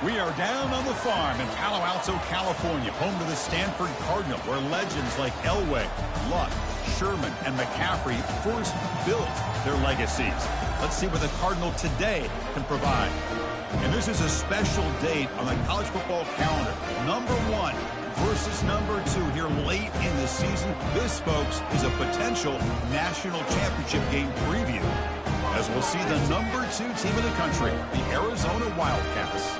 We are down on the farm in Palo Alto, California, home to the Stanford Cardinal, where legends like Elway, Luck, Sherman, and McCaffrey first built their legacies. Let's see what the Cardinal today can provide. And this is a special date on the college football calendar. Number 1 versus number 2 here late in the season. This, folks, is a potential national championship game preview, as we'll see the number 2 team in the country, the Arizona Wildcats,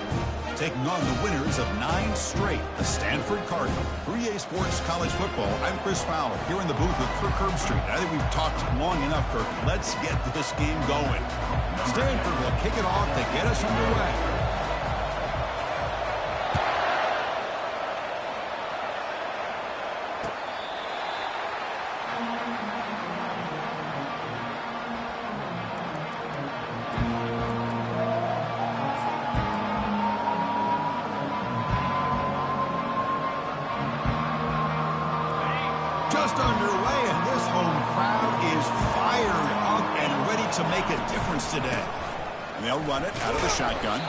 taking on the winners of 9 straight, the Stanford Cardinal. For EA Sports College Football, I'm Chris Fowler, here in the booth with Kirk Herbstreit. I think we've talked long enough, Kirk. Let's get this game going. Stanford will kick it off to get us underway. Just underway, and this home crowd is fired up and ready to make a difference today. And they'll run it out of the shotgun.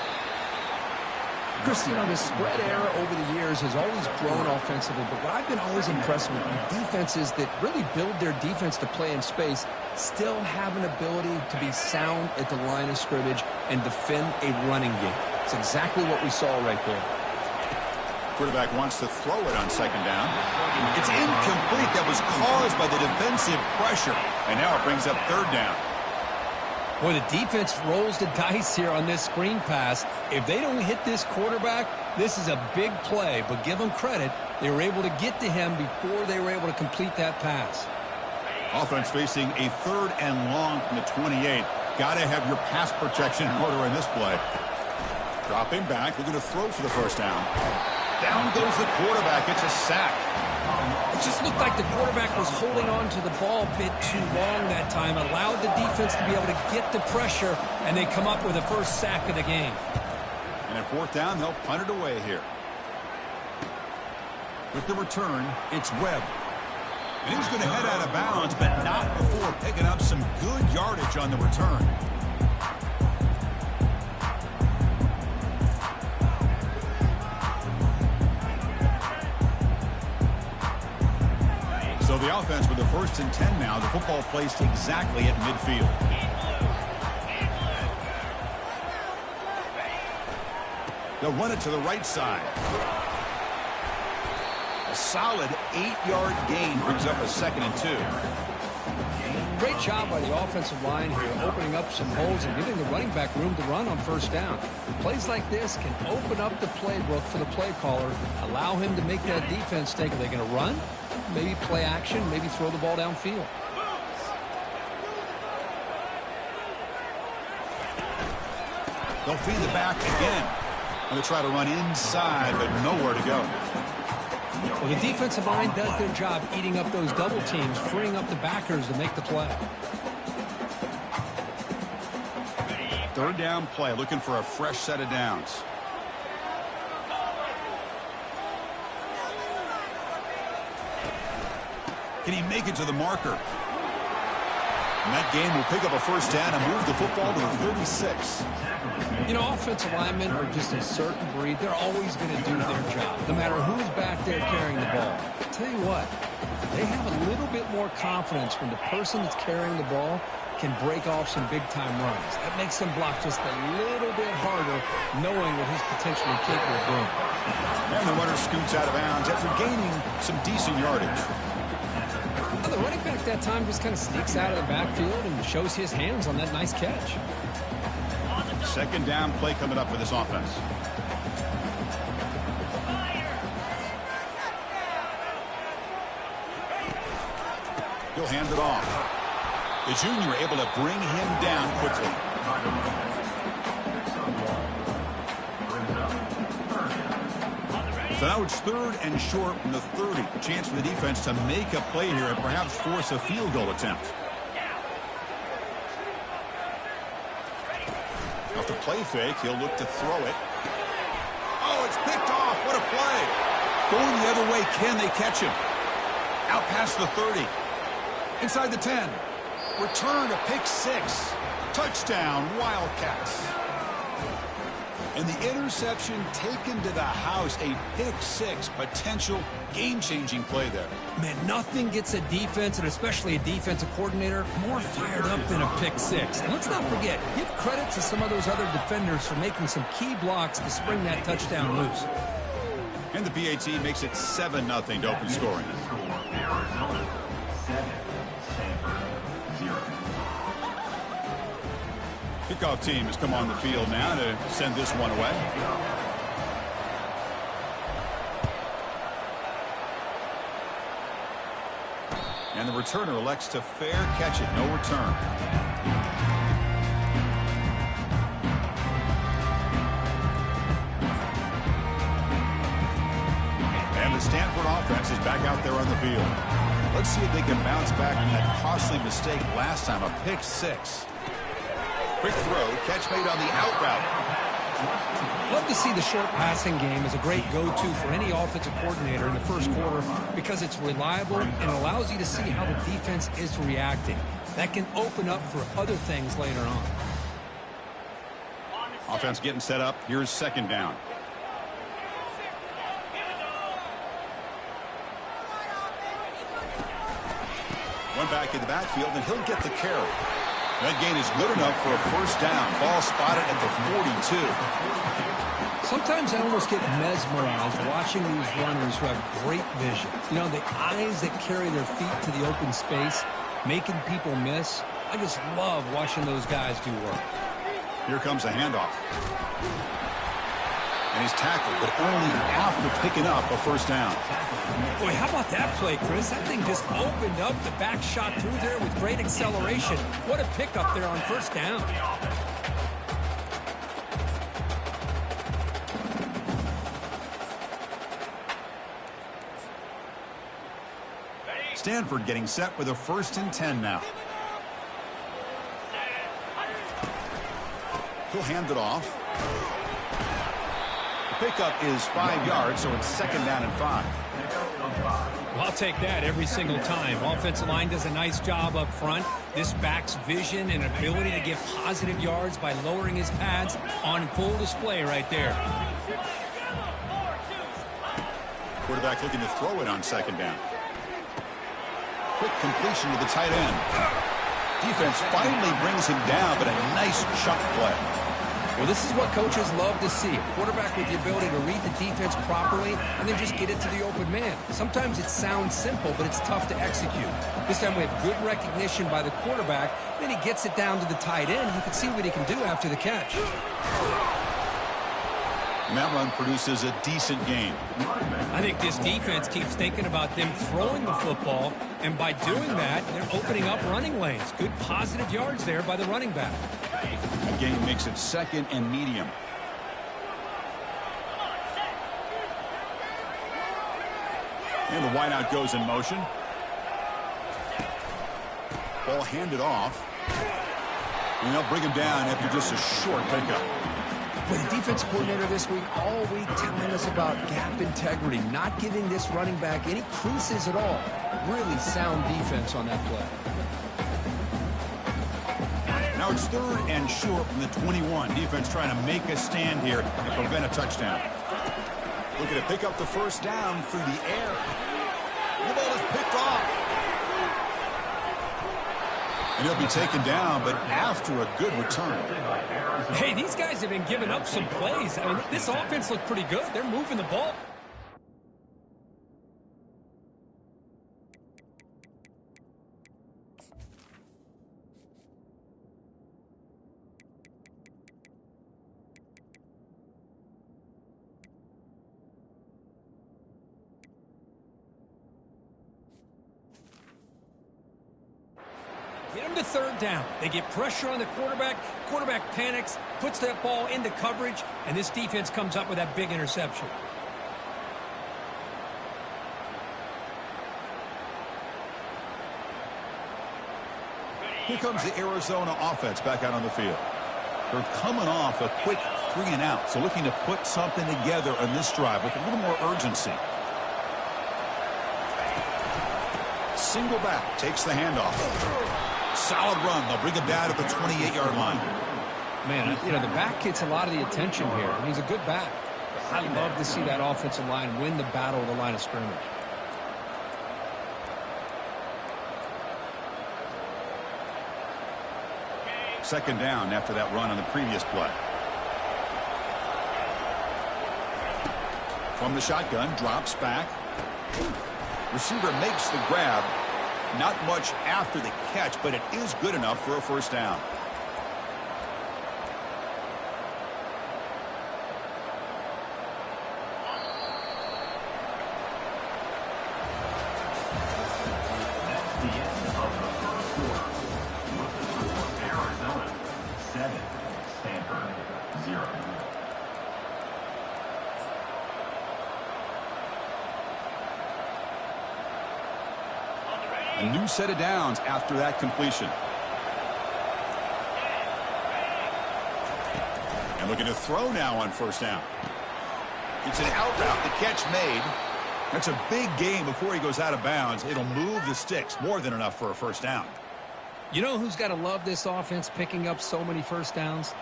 Chris, you know, the spread era over the years has always grown offensively, but what I've been always impressed with defenses that really build their defense to play in space still have an ability to be sound at the line of scrimmage and defend a running game. It's exactly what we saw right there. Quarterback wants to throw it on second down. It's incomplete. That was caused by the defensive pressure. And now it brings up third down. Boy, the defense rolls the dice here on this screen pass. If they don't hit this quarterback, this is a big play. But give them credit. They were able to get to him before they were able to complete that pass. Offense facing a 3rd and long from the 28. Got to have your pass protection in order in this play. Dropping back. They're going to throw for the first down. Down goes the quarterback. It's a sack. It just looked like the quarterback was holding on to the ball a bit too long that time, allowed the defense to be able to get the pressure, and they come up with the first sack of the game. And at 4th down, they'll punt it away here. With the return, it's Webb. And he's going to head out of bounds, but not before picking up some good yardage on the return. So the offense with the 1st and 10 now. The football placed exactly at midfield. They'll run it to the right side. A solid 8-yard gain brings up a 2nd and 2. Great job by the offensive line here, opening up some holes and giving the running back room to run on first down. Plays like this can open up the playbook for the play caller, allow him to make that defense think, are they going to run? Maybe play action, maybe throw the ball downfield. They'll feed the back again. And they try to run inside, but nowhere to go. Well, the defensive line does their job eating up those double teams, freeing up the backers to make the play. 3rd down play, looking for a fresh set of downs. Can he make it to the marker? And that game will pick up a first down and move the football to the 36. You know, offensive linemen are just a certain breed. They're always going to do their job, no matter who's back there carrying the ball. I'll tell you what, they have a little bit more confidence when the person that's carrying the ball can break off some big-time runs. That makes them block just a little bit harder, knowing what he's potentially capable of doing. And the runner scoots out of bounds after gaining some decent yardage. Well, the running back that time just kind of sneaks out of the backfield and shows his hands on that nice catch. 2nd down play coming up for this offense. He'll hand it off. The junior able to bring him down quickly. So now it's 3rd and short from the 30. A chance for the defense to make a play here and perhaps force a field goal attempt. Off the play fake, he'll look to throw it. Oh, it's picked off. What a play. Going the other way, can they catch him? Out past the 30. Inside the 10. Return to pick 6. Touchdown, Wildcats. And the interception taken to the house, a pick-6 potential game-changing play there. Man, nothing gets a defense, and especially a defensive coordinator, more fired up than a pick-6. And let's not forget, give credit to some of those other defenders for making some key blocks to spring that touchdown loose. And the PAT makes it 7-0 to open scoring. Arizona 7, Stanford 0. Kickoff team has come on the field now to send this one away. And the returner elects to fair catch it. No return. And the Stanford offense is back out there on the field. Let's see if they can bounce back from that costly mistake last time, a pick-6. Quick throw, catch made on the out route. Love to see the short passing game as a great go-to for any offensive coordinator in the first quarter because it's reliable and allows you to see how the defense is reacting. That can open up for other things later on. Offense getting set up. Here's second down. One back in the backfield, and he'll get the carry. That gain is good enough for a first down. Ball spotted at the 42. Sometimes I almost get mesmerized watching these runners who have great vision. You know, the eyes that carry their feet to the open space, making people miss. I just love watching those guys do work. Here comes a handoff. And he's tackled, but only after picking up a first down. Boy, how about that play, Chris? That thing just opened up. The back shot through there with great acceleration. What a pickup there on first down. Stanford getting set with a 1st and 10 now. He'll hand it off. The pickup is 5 yards, so it's 2nd down and 5. Well, I'll take that every single time. Offensive line does a nice job up front. This back's vision and ability to get positive yards by lowering his pads on full display right there. Quarterback looking to throw it on 2nd down. Quick completion to the tight end. Defense finally brings him down, but a nice chunk play. Well, this is what coaches love to see. A quarterback with the ability to read the defense properly and then just get it to the open man. Sometimes it sounds simple, but it's tough to execute. This time we have good recognition by the quarterback. Then he gets it down to the tight end. You can see what he can do after the catch. And that run produces a decent gain. I think this defense keeps thinking about them throwing the football, and by doing that, they're opening up running lanes. Good positive yards there by the running back. The gain makes it 2nd and medium. And the wideout goes in motion. Ball handed off. And they'll bring him down after just a short pickup. But the defensive coordinator this week, all week telling us about gap integrity, not giving this running back any creases at all. Really sound defense on that play. Now it's 3rd and short from the 21. Defense trying to make a stand here and prevent a touchdown. Looking to pick up the first down through the air. The ball is picked off. And he'll be taken down, but after a good return. Hey, these guys have been giving up some plays. I mean, this offense looked pretty good. They're moving the ball. Get him to 3rd down. They get pressure on the quarterback. Quarterback panics, puts that ball into coverage, and this defense comes up with that big interception. Here comes the Arizona offense back out on the field. They're coming off a quick 3 and out, so looking to put something together on this drive with a little more urgency. Single back, takes the handoff. Solid run. They'll bring him down to the 28-yard line. Man, you know, the back gets a lot of the attention here. He's a good back. I love to see that offensive line win the battle of the line of scrimmage. Second down after that run on the previous play. From the shotgun, drops back. Receiver makes the grab. Not much after the catch, but it is good enough for a first down. The end of the first quarter. With the score, Arizona 7, Stanford 0. A new set of downs after that completion. And looking to throw now on first down. It's an out route. The catch made. That's a big gain before he goes out of bounds. It'll move the sticks. More than enough for a first down. You know who's got to love this offense picking up so many first downs?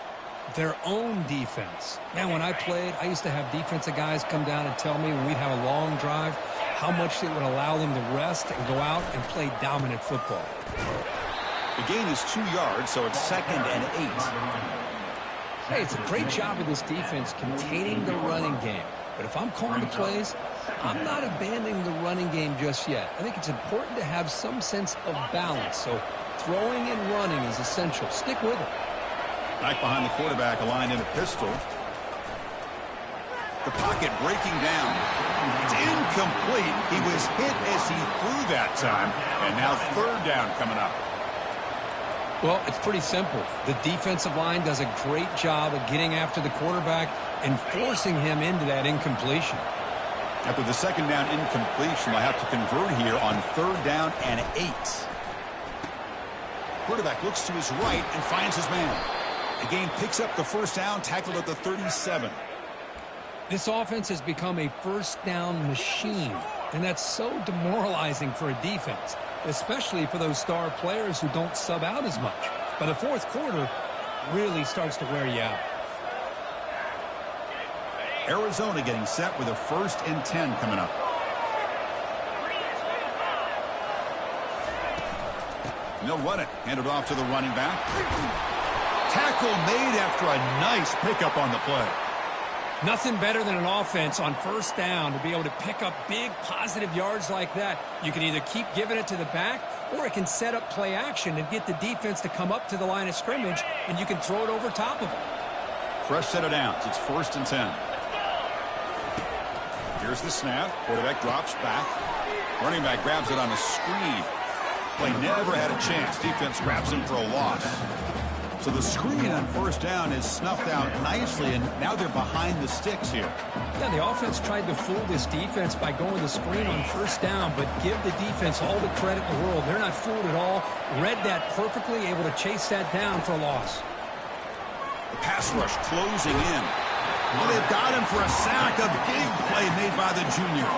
Their own defense. Man, when I played, I used to have defensive guys come down and tell me when we'd have a long drive how much it would allow them to rest and go out and play dominant football. The gain is 2 yards, so it's 2nd and 8. Hey, it's a great job of this defense containing the running game. But if I'm calling the plays, I'm not abandoning the running game just yet. I think it's important to have some sense of balance. So throwing and running is essential. Stick with it. Back behind the quarterback, aligned in a pistol. The pocket breaking down. It's incomplete. He was hit as he threw that time. And now third down coming up. Well, it's pretty simple. The defensive line does a great job of getting after the quarterback and forcing him into that incompletion. After the second down incompletion, they'll have to convert here on third down and 8. Quarterback looks to his right and finds his man. The game picks up the first down, tackled at the 37. This offense has become a first down machine, and that's so demoralizing for a defense, especially for those star players who don't sub out as much. But the fourth quarter really starts to wear you out. Arizona getting set with a 1st and 10 coming up. And they'll run it. Hand it off to the running back. Tackle made after a nice pickup on the play. Nothing better than an offense on first down to be able to pick up big positive yards like that. You can either keep giving it to the back, or it can set up play action and get the defense to come up to the line of scrimmage, and you can throw it over top of them. Fresh set of downs. It's 1st and 10. Here's the snap. Quarterback drops back. Running back grabs it on a screen. Play never had a chance. Defense grabs him for a loss. So the screen on first down is snuffed out nicely, and now they're behind the sticks here. Yeah, the offense tried to fool this defense by going the screen on first down, but give the defense all the credit in the world. They're not fooled at all. Read that perfectly, able to chase that down for a loss. The pass rush closing in. Well, they've got him for a sack. A big play made by the junior.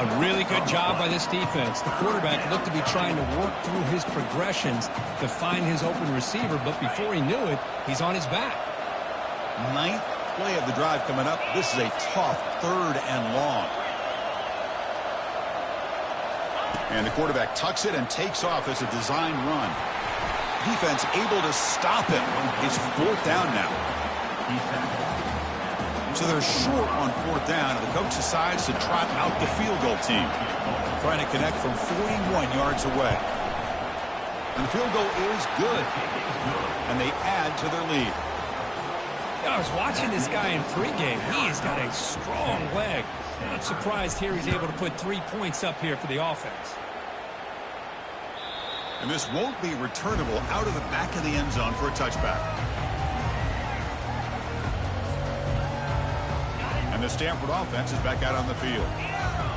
A really good job by this defense. The quarterback looked to be trying to work through his progressions to find his open receiver, but before he knew it, he's on his back. 9th play of the drive coming up. This is a tough 3rd and long. And the quarterback tucks it and takes off as a design run. Defense able to stop him. It's 4th down now. So they're short on 4th down, and the coach decides to trot out the field goal team, trying to connect from 41 yards away. And the field goal is good, and they add to their lead. I was watching this guy in pregame. He has got a strong leg. Not surprised here he's able to put 3 points up here for the offense. And this won't be returnable out of the back of the end zone for a touchback. And the Stanford offense is back out on the field.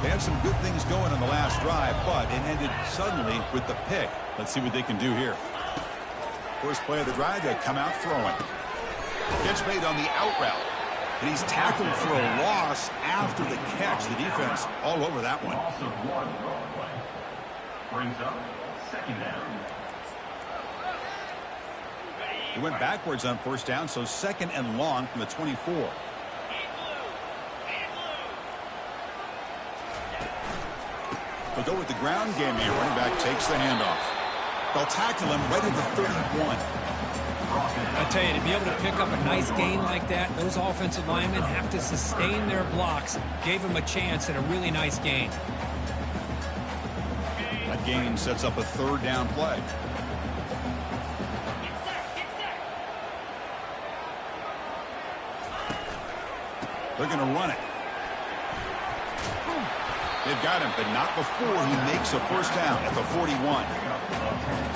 They had some good things going in the last drive, but it ended suddenly with the pick. Let's see what they can do here. First play of the drive, they come out throwing. Catch made on the out route. And he's tackled for a loss after the catch. The defense all over that one. Also one wrong play. Brings up 2nd down. He went backwards on first down, so second and long from the 24. They'll go with the ground game here. Running back takes the handoff. They'll tackle him right at the 31. I tell you, to be able to pick up a nice gain like that, those offensive linemen have to sustain their blocks. Gave him a chance at a really nice gain. That gain sets up a third down play. They're going to run it. They've got him, but not before he makes a first down at the 41.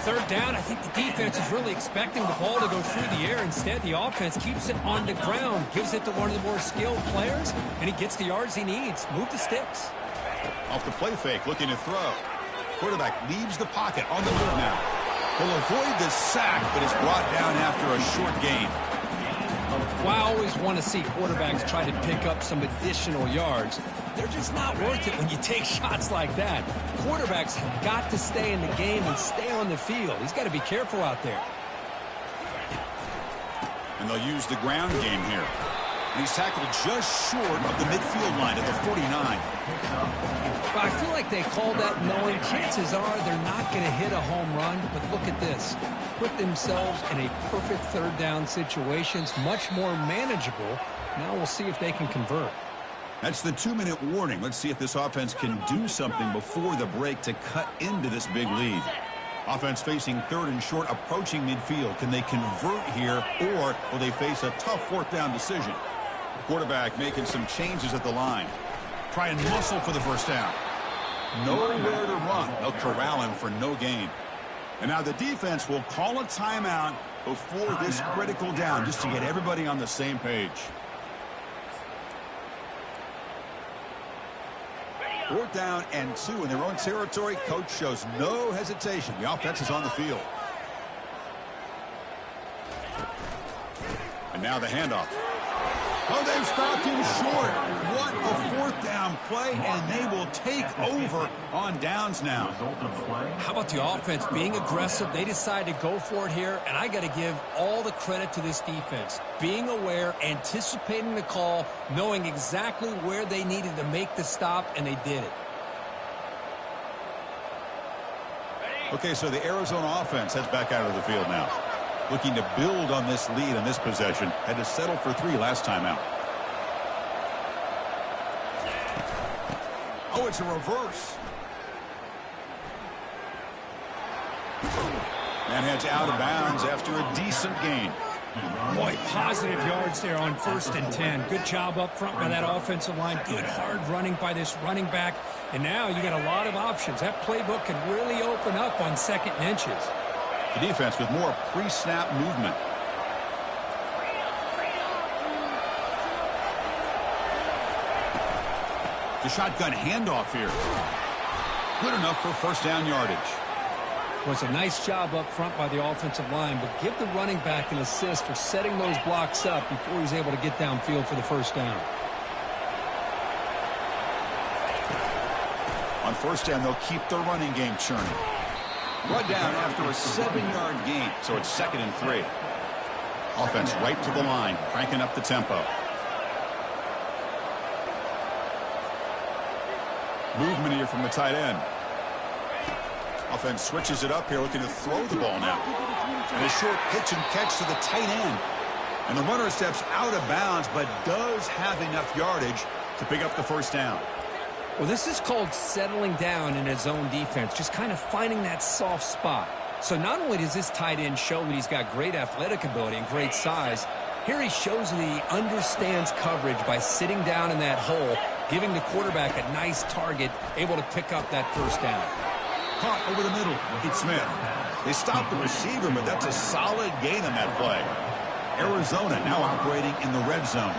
Third down, I think the defense is really expecting the ball to go through the air. Instead, the offense keeps it on the ground, gives it to one of the more skilled players, and he gets the yards he needs. Move the sticks. Off the play fake, looking to throw. Quarterback leaves the pocket on the move now. He'll avoid the sack, but is brought down after a short gain. Well, I always want to see quarterbacks try to pick up some additional yards. They're just not worth it when you take shots like that. Quarterbacks have got to stay in the game and stay on the field. He's got to be careful out there. And they'll use the ground game here. And he's tackled just short of the midfield line at the 49. But I feel like they called that knowing chances are they're not going to hit a home run. But look at this. Put themselves in a perfect third down situation. It's much more manageable. Now we'll see if they can convert. That's the 2-minute warning. Let's see if this offense can do something before the break to cut into this big lead. Offense facing third and short, approaching midfield. Can they convert here, or will they face a tough fourth down decision? The quarterback making some changes at the line. Try and muscle for the first down. Nowhere to run. They'll corral him for no gain. And now the defense will call a timeout before this critical down, just to get everybody on the same page. Fourth down and 2 in their own territory. Coach shows no hesitation. The offense is on the field. And now the handoff. Oh, they've stopped him short. What a fourth down play, and they will take over on downs now. How about the offense being aggressive? They decided to go for it here, and I got to give all the credit to this defense. Being aware, anticipating the call, knowing exactly where they needed to make the stop, and they did it. Okay, so the Arizona offense heads back out of the field now. Looking to build on this lead in this possession. Had to settle for 3 last time out. Oh, it's a reverse. And heads out of bounds after a decent gain. Boy, positive yards there on 1st and 10. Good job up front by that offensive line. Good hard running by this running back. And now you got a lot of options. That playbook can really open up on 2nd and inches. The defense with more pre-snap movement. The shotgun handoff here. Good enough for first down yardage. Was a nice job up front by the offensive line, but give the running back an assist for setting those blocks up before he's able to get downfield for the first down. On first down, they'll keep the running game churning. Run down after a 7-yard gain, so it's 2nd and 3. Offense right to the line, cranking up the tempo. Movement here from the tight end. Offense switches it up here, looking to throw the ball now. And a short pitch and catch to the tight end. And the runner steps out of bounds, but does have enough yardage to pick up the first down. Well, this is called settling down in his own defense, just kind of finding that soft spot. So not only does this tight end show that he's got great athletic ability and great size, here he shows that he understands coverage by sitting down in that hole, giving the quarterback a nice target, able to pick up that first down. Caught over the middle. It's Smith. They stopped the receiver, but that's a solid gain on that play. Arizona now operating in the red zone.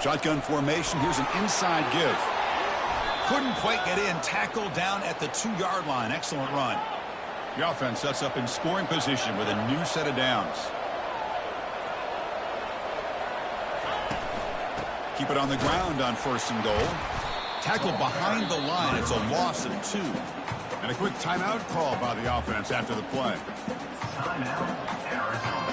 Shotgun formation. Here's an inside give. Couldn't quite get in. Tackled down at the 2-yard line. Excellent run. The offense sets up in scoring position with a new set of downs. Keep it on the ground on 1st and goal. Tackled behind the line. It's a loss of 2. And a quick timeout call by the offense after the play. Timeout, Arizona.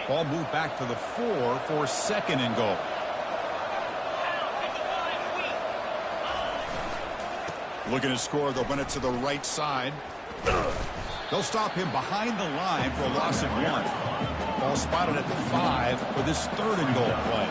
Ball moved back to the 4 for 2nd and goal. Looking to score, they'll run it to the right side. They'll stop him behind the line for a loss of 1. Ball spotted at the 5 for this 3rd and goal play.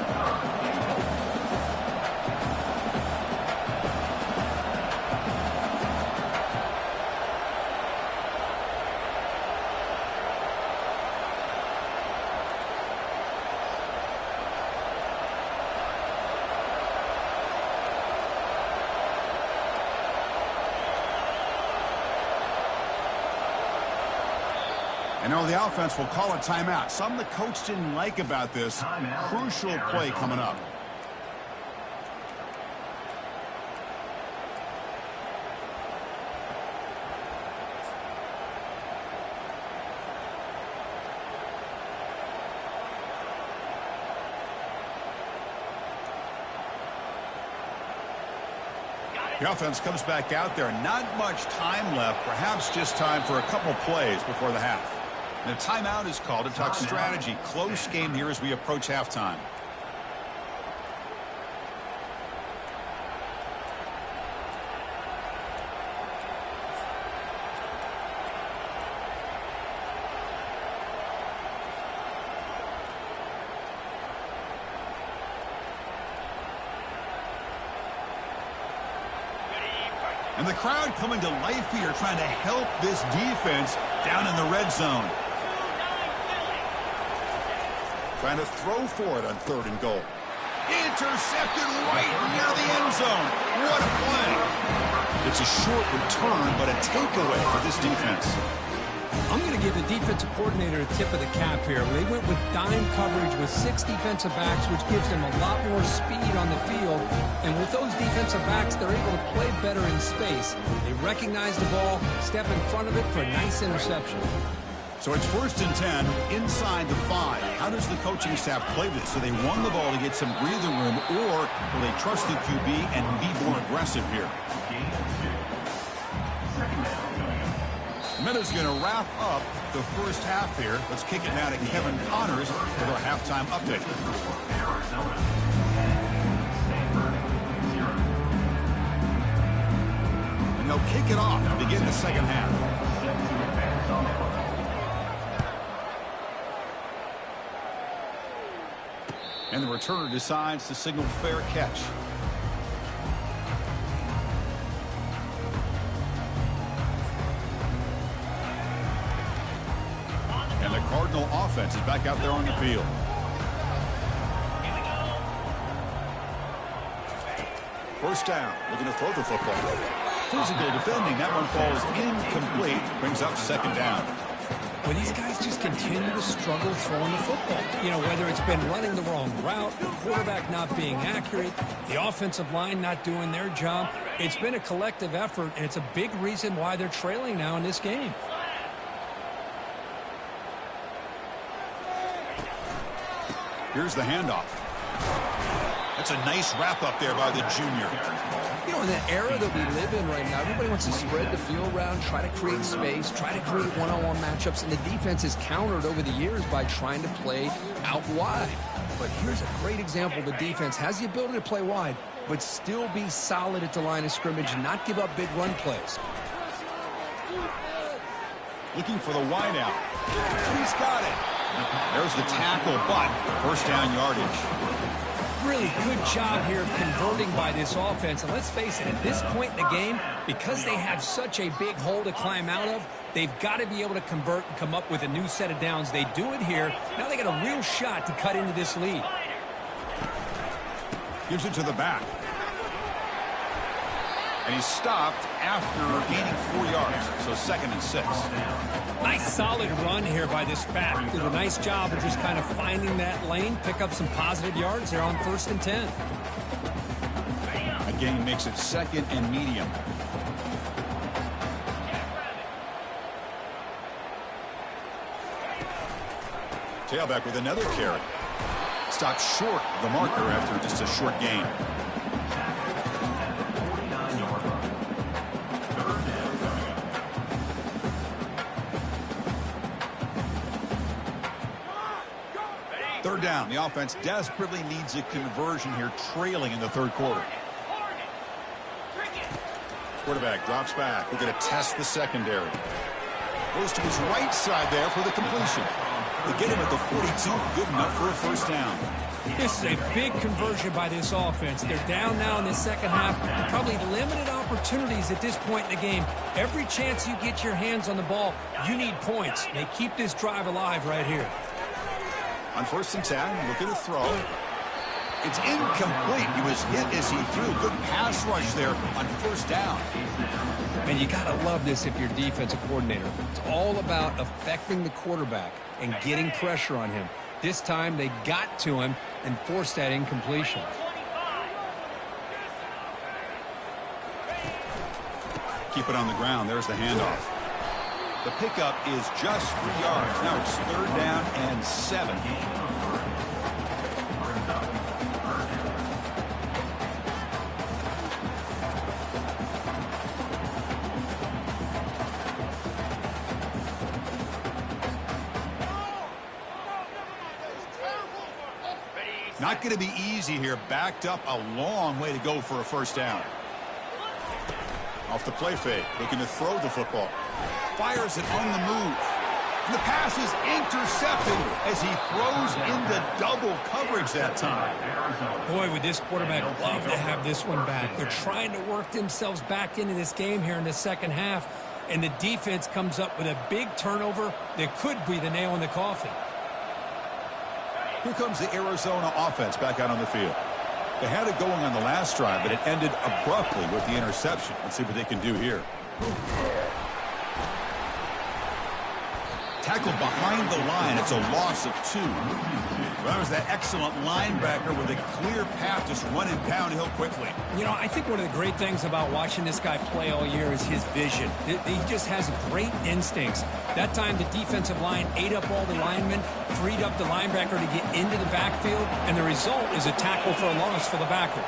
And now the offense will call a timeout. Something the coach didn't like about this. Crucial play coming up. The offense comes back out there. Not much time left. Perhaps just time for a couple plays before the half. And a timeout is called to talk strategy. Close game here as we approach halftime. And the crowd coming to life here, trying to help this defense down in the red zone. Trying to throw for it on 3rd and goal. Intercepted right near the end zone. What a play. It's a short return, but a takeaway for this defense. I'm going to give the defensive coordinator a tip of the cap here. They went with dime coverage with 6 defensive backs, which gives them a lot more speed on the field. And with those defensive backs, they're able to play better in space. They recognize the ball, step in front of it for a nice interception. So it's 1st and 10 inside the 5. How does the coaching staff play this? So they won the ball to get some breathing room, or will they trust the QB and be more aggressive here? Meadows going to wrap up the first half here. Let's kick it now to Kevin Connors with our halftime update. Arizona 10, Stanford 0. And they'll kick it off and begin the second half. Set to advance on the football. And the returner decides to signal fair catch. And the Cardinal offense is back out there on the field. First down, looking to throw the football. Physical defending, that one falls incomplete, brings up 2nd down. Well, these guys just continue to struggle throwing the football. You know, whether it's been running the wrong route, the quarterback not being accurate, the offensive line not doing their job. It's been a collective effort, and it's a big reason why they're trailing now in this game. Here's the handoff. That's a nice wrap up there by the junior. You know, in the era that we live in right now, everybody wants to spread the field around, try to create space, try to create one-on-one matchups, and the defense is countered over the years by trying to play out wide. But here's a great example. The defense has the ability to play wide, but still be solid at the line of scrimmage, not give up big run plays. Looking for the wide out. He's got it. There's the tackle, but first down yardage. Really good job here converting by this offense. And let's face it, at this point in the game, because they have such a big hole to climb out of, they've got to be able to convert and come up with a new set of downs. They do it here. Now they got a real shot to cut into this lead. Gives it to the back. And he's stopped after gaining 4 yards. So 2nd and 6. Nice solid run here by this back. Did a nice job of just kind of finding that lane, pick up some positive yards there on 1st and 10. Again, makes it 2nd and medium. Tailback with another carry. Stopped short of the marker after just a short gain. 49-yard run. Third down coming up. Third down. The offense desperately needs a conversion here, trailing in the third quarter. Quarterback drops back. We're going to test the secondary. Goes to his right side there for the completion. They get him at the 42. Good enough for a first down. This is a big conversion by this offense. They're down now in the second half. Probably limited opportunities at this point in the game. Every chance you get your hands on the ball, you need points. They keep this drive alive right here. On 1st and 10, looking to throw. It's incomplete. He was hit as he threw. Good pass rush there on first down. And you got to love this if you're defensive coordinator. It's all about affecting the quarterback and getting pressure on him. This time they got to him and forced that incompletion. Keep it on the ground. There's the handoff. The pickup is just 3 yards. Now it's third down and 7. Not going to be easy here. Backed up a long way to go for a first down. Off the play fake. Looking to throw the football. Fires it on the move. And the pass is intercepted as he throws into double coverage that time. Boy, would this quarterback love to have this one back. They're trying to work themselves back into this game here in the second half. And the defense comes up with a big turnover that could be the nail in the coffin. Here comes the Arizona offense back out on the field. They had it going on the last drive, but it ended abruptly with the interception. Let's see what they can do here. Tackled behind the line. It's a loss of 2. Well, that was that excellent linebacker with a clear path just running downhill quickly. You know, I think one of the great things about watching this guy play all year is his vision. He just has great instincts. That time the defensive line ate up all the linemen, freed up the linebacker to get into the backfield, and the result is a tackle for a loss for the backer.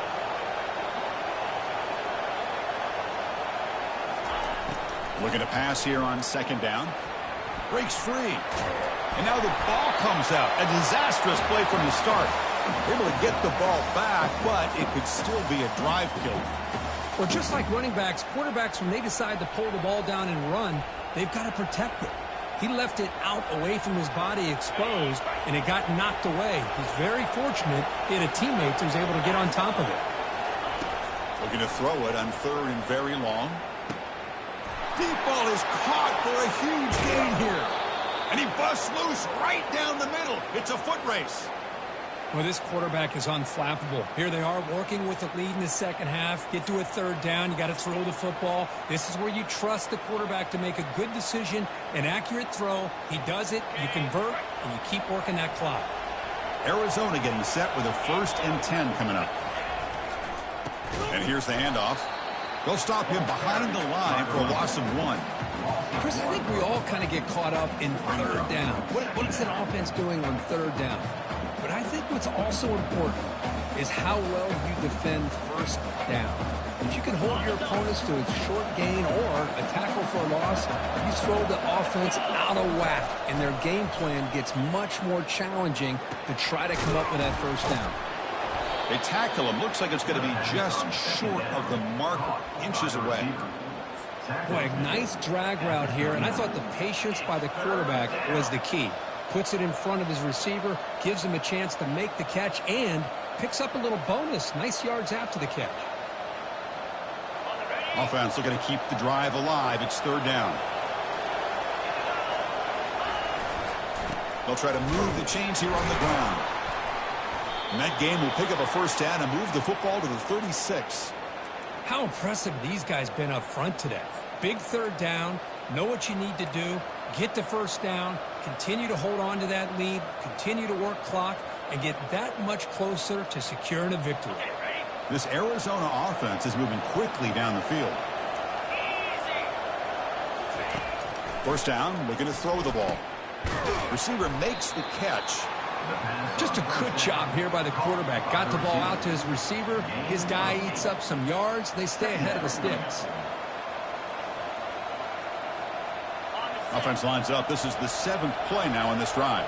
Looking to pass here on second down. Breaks free. And now the ball comes out. A disastrous play from the start. Able to get the ball back, but it could still be a drive killer. Well, just like running backs, quarterbacks, when they decide to pull the ball down and run, they've got to protect it. He left it out away from his body exposed, and it got knocked away. He's very fortunate he had a teammate who was able to get on top of it. Looking to throw it on third and very long. Deep ball is caught for a huge gain here. And he busts loose right down the middle. It's a foot race. Well, this quarterback is unflappable. Here they are working with the lead in the second half. Get to a third down. You got to throw the football. This is where you trust the quarterback to make a good decision, an accurate throw. He does it, you convert, and you keep working that clock. Arizona getting set with a 1st and 10 coming up. And here's the handoff. They'll stop him behind the line for a loss of 1. Chris, I think we all kind of get caught up in third down. What is an offense doing on third down? But I think what's also important is how well you defend first down. If you can hold your opponents to a short gain or a tackle for a loss, you throw the offense out of whack, and their game plan gets much more challenging to try to come up with that first down. They tackle him. Looks like it's going to be just short of the marker, inches away. Boy, a nice drag route here, and I thought the patience by the quarterback was the key. Puts it in front of his receiver, gives him a chance to make the catch, and picks up a little bonus. Nice yards after the catch. Offense looking to keep the drive alive. It's third down. They'll try to move the chains here on the ground. And that game will pick up a first down and move the football to the 36. How impressive these guys been up front today. Big third down, know what you need to do, get the first down, continue to hold on to that lead, continue to work clock, and get that much closer to securing a victory. This Arizona offense is moving quickly down the field. First down, looking to throw the ball. Receiver makes the catch. Just a good job here by the quarterback. Got the ball out to his receiver. His guy eats up some yards. They stay ahead of the sticks. Offense lines up. This is the 7th play now on this drive.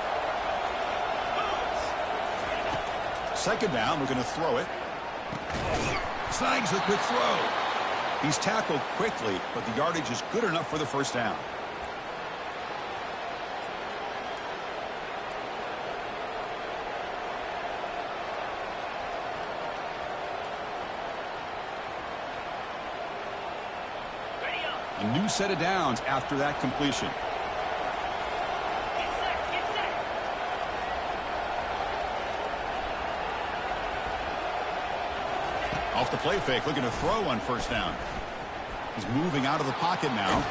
Second down. We're going to throw it. Snags the quick throw. He's tackled quickly, but the yardage is good enough for the first down. A new set of downs after that completion. Off the play fake, looking to throw on first down. He's moving out of the pocket now.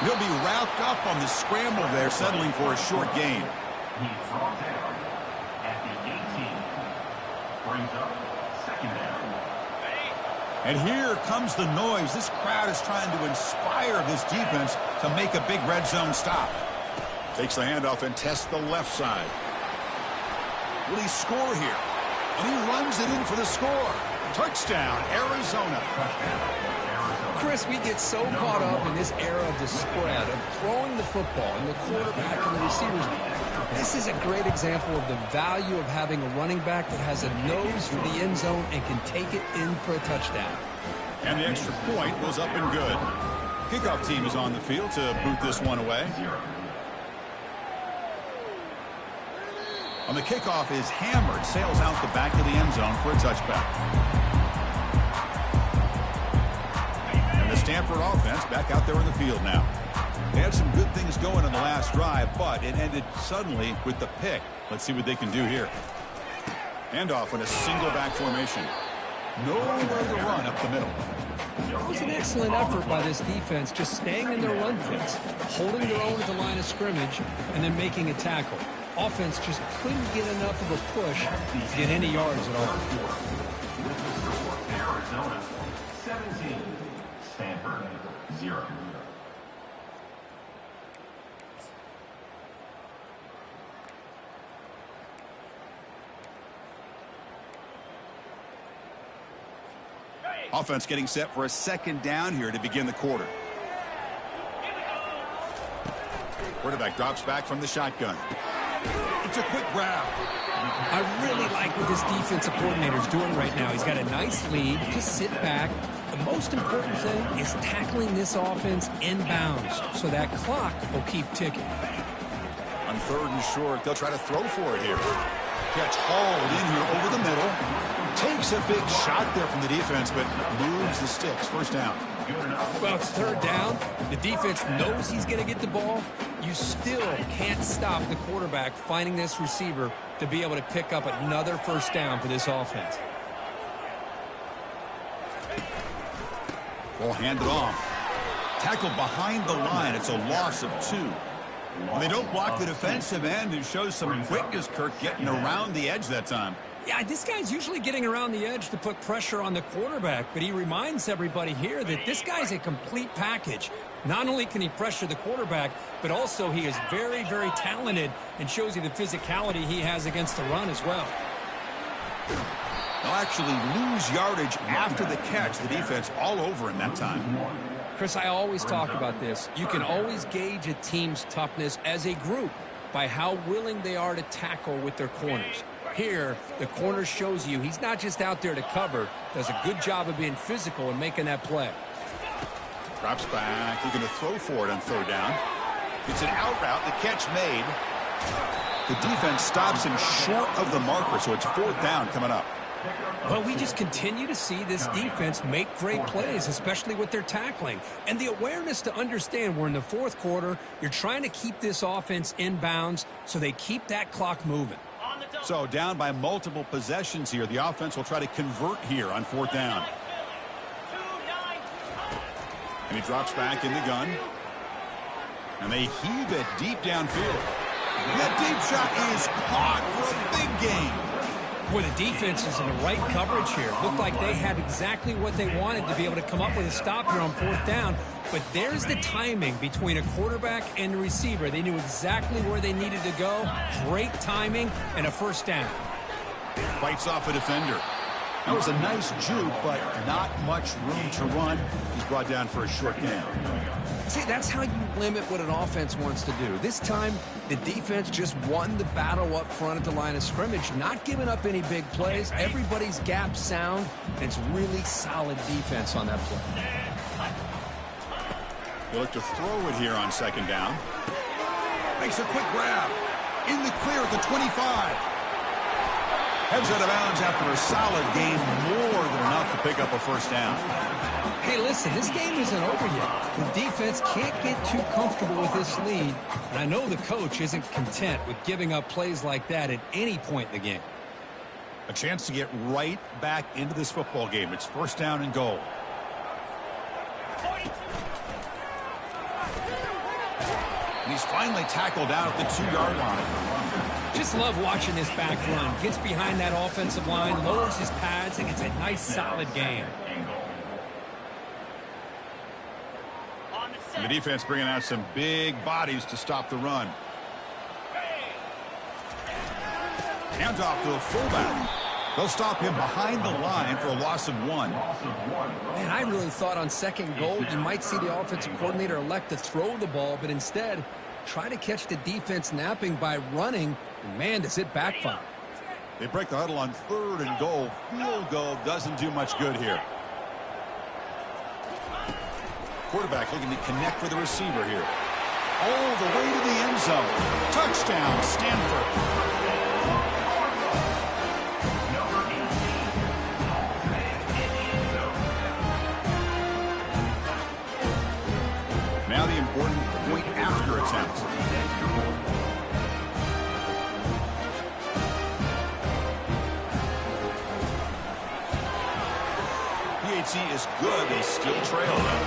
He'll be wrapped up on the scramble there, settling for a short gain. He's brought down at the 18. Brings up second down. And here comes the noise. This crowd is trying to inspire this defense to make a big red zone stop. Takes the handoff and tests the left side. Will he score here? And he runs it in for the score. Touchdown, Arizona. Chris, we get so caught up in this era of the spread, of throwing the football and the quarterback and the receivers. This is a great example of the value of having a running back that has a nose for the end zone and can take it in for a touchdown. And the extra point was up and good. Kickoff team is on the field to boot this one away. On the kickoff is hammered, sails out the back of the end zone for a touchback. And the Stanford offense back out there in the field now. They had some good things going in the last drive, but it ended suddenly with the pick. Let's see what they can do here. Handoff in a single back formation. Nowhere to run up the middle. It was an excellent effort by this defense, just staying in their run fits, holding their own at the line of scrimmage, and then making a tackle. Offense just couldn't get enough of a push to get any yards at all. Arizona 17, Stanford 0. Offense getting set for a second down here to begin the quarter. Quarterback drops back from the shotgun. It's a quick grab. I really like what this defensive coordinator is doing right now. He's got a nice lead. Just sit back. The most important thing is tackling this offense inbounds so that clock will keep ticking. On third and short, they'll try to throw for it here. Catch hauled in here over the middle. Takes a big shot there from the defense, but moves the sticks. First down. Well, it's third down. The defense knows he's going to get the ball. You still can't stop the quarterback finding this receiver to be able to pick up another first down for this offense. Ball handed off. Tackled behind the line. It's a loss of 2. When they don't block the defensive end, it shows some quickness, Kirk, getting around the edge that time. Yeah, this guy's usually getting around the edge to put pressure on the quarterback, but he reminds everybody here that this guy's a complete package. Not only can he pressure the quarterback, but also he is very, very talented and shows you the physicality he has against the run as well. They'll actually lose yardage after the catch. The defense all over him that time. Chris, I always talk about this. You can always gauge a team's toughness as a group by how willing they are to tackle with their corners. Here, the corner shows you he's not just out there to cover, does a good job of being physical and making that play. Drops back. He's going to throw for it on third down. It's an out route. The catch made. The defense stops him short of the marker, so it's fourth down coming up. Well, we just continue to see this defense make great plays, especially with their tackling. And the awareness to understand we're in the fourth quarter, you're trying to keep this offense in bounds so they keep that clock moving. So down by multiple possessions here. The offense will try to convert here on fourth down. And he drops back in the gun. And they heave it deep downfield. And that deep shot is caught for a big gain. Boy, the defense is in the right coverage here. Looked like they had exactly what they wanted to be able to come up with a stop here on fourth down. but there's the timing between a quarterback and the receiver. They knew exactly where they needed to go. Great timing and a first down. Fights off a defender. That was a nice juke, but not much room to run. He's brought down for a short gain. See, that's how you limit what an offense wants to do. This time, the defense just won the battle up front at the line of scrimmage, not giving up any big plays. Everybody's gap sound, and it's really solid defense on that play. They look to throw it here on second down. Makes a quick grab. In the clear at the 25. Heads out of bounds after a solid game, more than enough to pick up a first down. Hey, listen, this game isn't over yet. The defense can't get too comfortable with this lead, and I know the coach isn't content with giving up plays like that at any point in the game. A chance to get right back into this football game. It's first down and goal. And he's finally tackled out at the 2-yard line. Just love watching this back run. Gets behind that offensive line, lowers his pads, and it's a nice, solid game. And the defense bringing out some big bodies to stop the run. Handoff to a fullback. They'll stop him behind the line for a loss of 1. Man, I really thought on second goal you might see the offensive coordinator elect to throw the ball, but instead try to catch the defense napping by running, and man, does it backfire. They break the huddle on third and goal. Field goal doesn't do much good here. Quarterback looking to connect with the receiver here. All the way to the end zone. Touchdown, Stanford. Now the important point after attempt. PAT is good. They still trail them.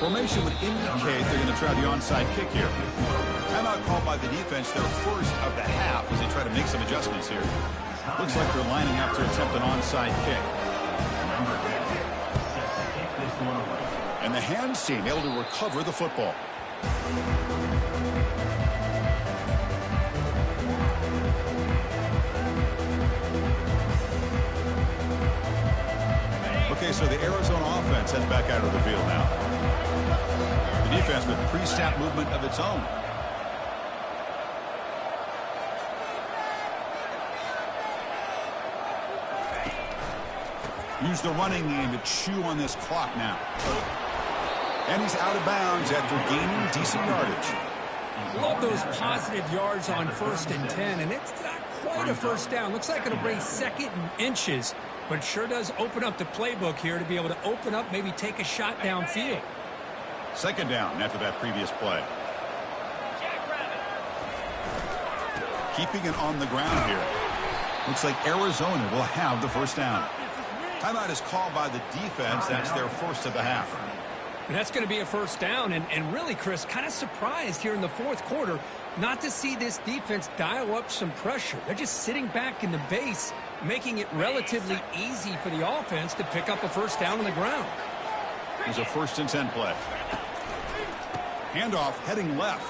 Formation would indicate they're going to try the onside kick here. Timeout called by the defense, their first of the half, as they try to make some adjustments here. Looks like they're lining up to attempt an onside kick. And the hands team able to recover the football. Okay, so the Arizona offense heads back out of the field now. The defense with pre-snap movement of its own. Use the running game to chew on this clock now. And he's out of bounds after gaining decent yardage. Love those positive yards on 1st and 10, and it's not quite a first down. Looks like it'll bring second and inches, but it sure does open up the playbook here to be able to open up, maybe take a shot downfield. Second down after that previous play. Keeping it on the ground here. Looks like Arizona will have the first down. Timeout is called by the defense. That's their first of the half. And that's going to be a first down. And really, Chris, kind of surprised here in the fourth quarter not to see this defense dial up some pressure. They're just sitting back in the base, making it relatively easy for the offense to pick up a first down on the ground. Here's a 1st and 10 play. Handoff heading left.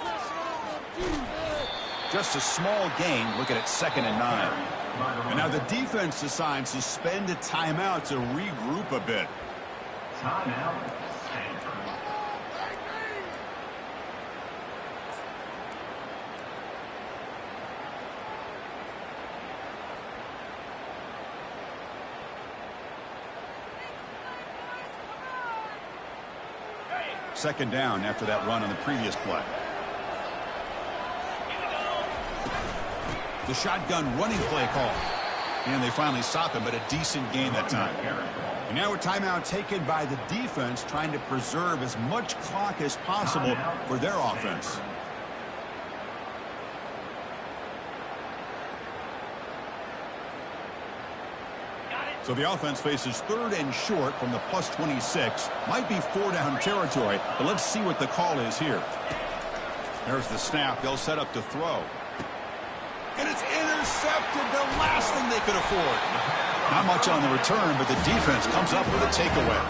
Just a small gain. Looking at 2nd and 9. And now the defense decides to spend a timeout to regroup a bit. Timeout. Second down after that run on the previous play. The shotgun running play call. And they finally stop him, but a decent gain that time. And now a timeout taken by the defense, trying to preserve as much clock as possible for their offense. So the offense faces 3rd and short from the +26. Might be 4-down territory, but let's see what the call is here. There's the snap. They'll set up to throw. And it's intercepted. The last thing they could afford. Not much on the return, but the defense comes up with a takeaway.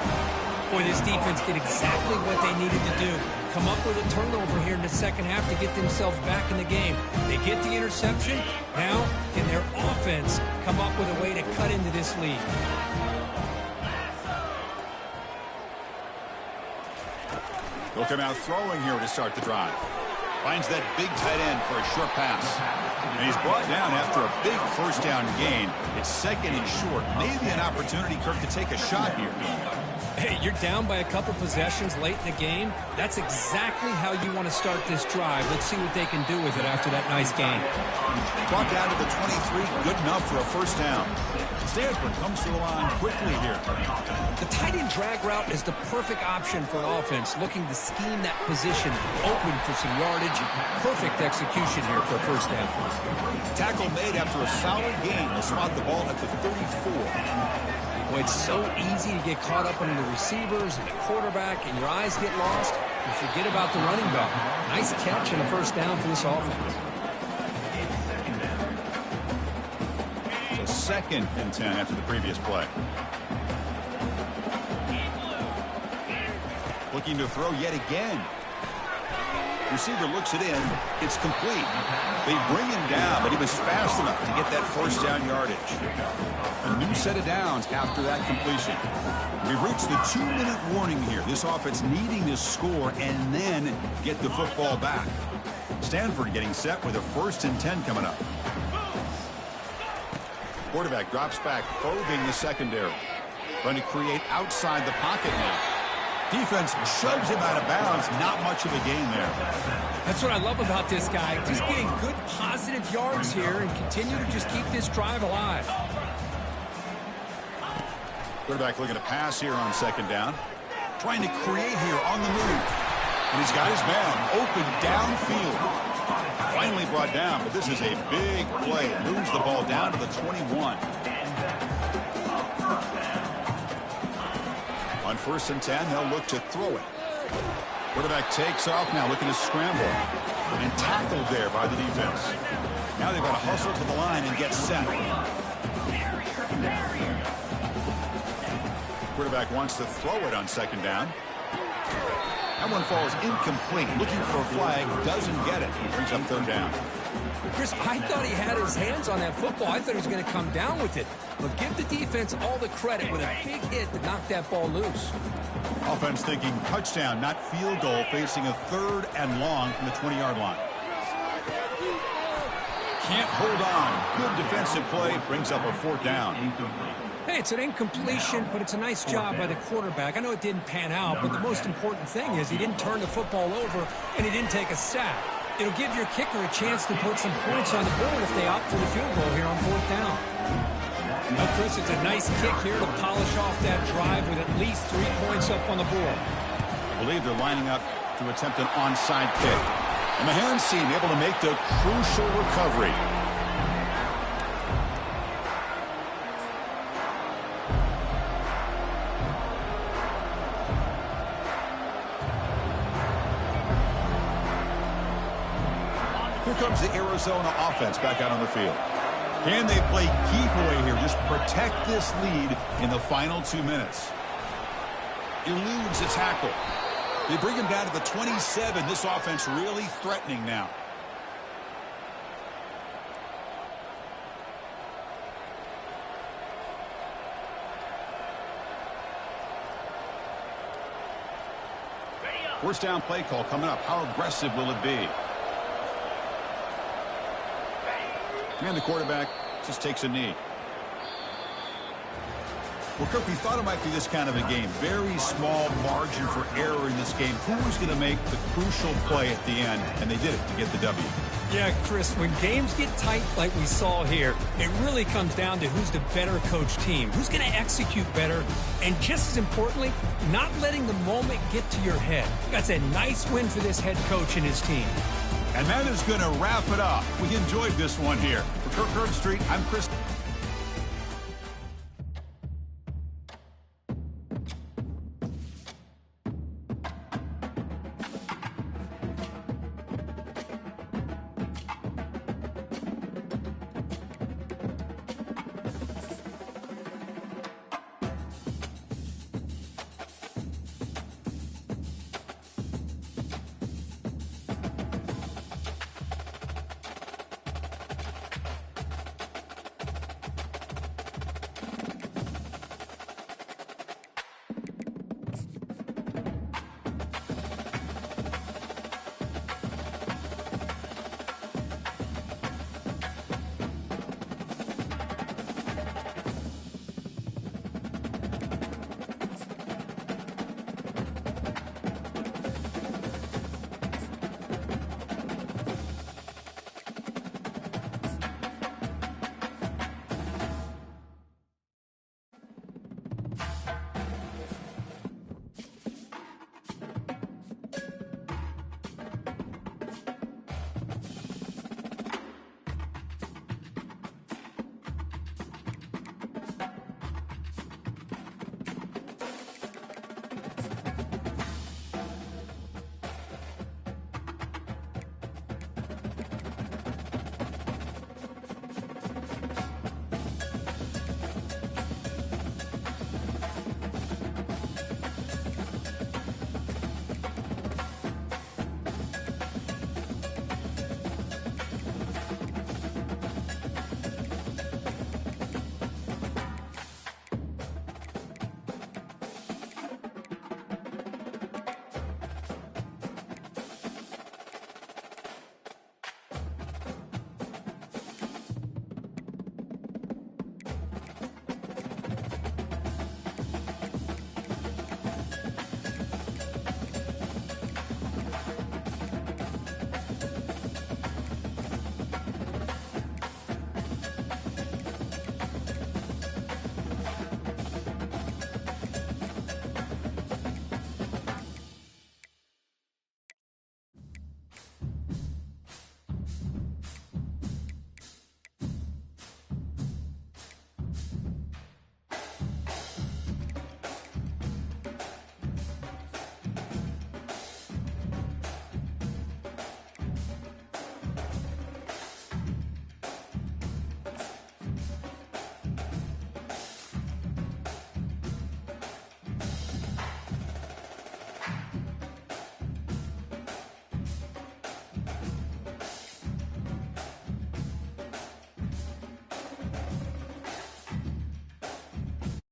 Boy, this defense did exactly what they needed to do. Come up with a turnover here in the second half to get themselves back in the game. They get the interception. Now, can their offense come up with a way to cut into this lead? They'll come out throwing here to start the drive. Finds that big tight end for a short pass. And he's brought down after a big first down gain. It's second and short. Maybe an opportunity, Kirk, to take a shot here. Hey, you're down by a couple possessions late in the game. That's exactly how you want to start this drive. Let's see what they can do with it after that nice game. Brought down to the 23, good enough for a first down. Stanford comes to the line quickly here. The tight end drag route is the perfect option for an offense looking to scheme that position open for some yardage. Perfect execution here for a first down. Tackle made after a solid gain. They'll spot the ball at the 34. Boy, it's so easy to get caught up on the receivers and the quarterback, and your eyes get lost. You forget about the running back. Nice catch and a first down for this offense. So second and 10 after the previous play. Looking to throw yet again. Receiver looks it in. It's complete. They bring him down, but he was fast enough to get that first down yardage. A new set of downs after that completion. We've reached the 2-minute warning here. This offense needing to score and then get the football back. Stanford getting set with a 1st and 10 coming up. Quarterback drops back, probing the secondary. Trying to create outside the pocket now. Defense shoves him out of bounds. Not much of a gain there. That's what I love about this guy. Just getting good positive yards here and continue to just keep this drive alive. Quarterback looking to pass here on second down. Trying to create here on the move. And he's got his man open downfield. Finally brought down, but this is a big play. Moves the ball down to the 21. On 1st and 10, they'll look to throw it. Quarterback takes off now, looking to scramble. And tackled there by the defense. Now they've got to hustle to the line and get set. Quarterback wants to throw it on second down. That one falls incomplete. Looking for a flag, doesn't get it. Brings up third down. Chris, I thought he had his hands on that football. I thought he was going to come down with it. But give the defense all the credit with a big hit to knock that ball loose. Offense thinking touchdown, not field goal, facing a 3rd and long from the 20-yard line. Can't hold on. Good defensive play. Brings up a 4th down. Hey, it's an incompletion, but it's a nice job by the quarterback. I know it didn't pan out, but the most important thing is he didn't turn the football over and he didn't take a sack. It'll give your kicker a chance to put some points on the board if they opt for the field goal here on 4th down. Now, Chris, it's a nice kick here to polish off that drive with at least 3 points up on the board. I believe they're lining up to attempt an onside kick. And the hands team able to make the crucial recovery. Here comes the Arizona offense back out on the field. Can they play keep away here? Just protect this lead in the final 2 minutes. Eludes a tackle. They bring him down to the 27. This offense really threatening now. First down play call coming up. How aggressive will it be? And the quarterback just takes a knee. Well, Kirk, we thought it might be this kind of a game. Very small margin for error in this game. Who was going to make the crucial play at the end? And they did it to get the W. Yeah, Chris, when games get tight like we saw here, it really comes down to who's the better coach team. Who's going to execute better? And just as importantly, not letting the moment get to your head. That's a nice win for this head coach and his team. And that is going to wrap it up. We enjoyed this one here. For Kirk Herbstreit, I'm Chris.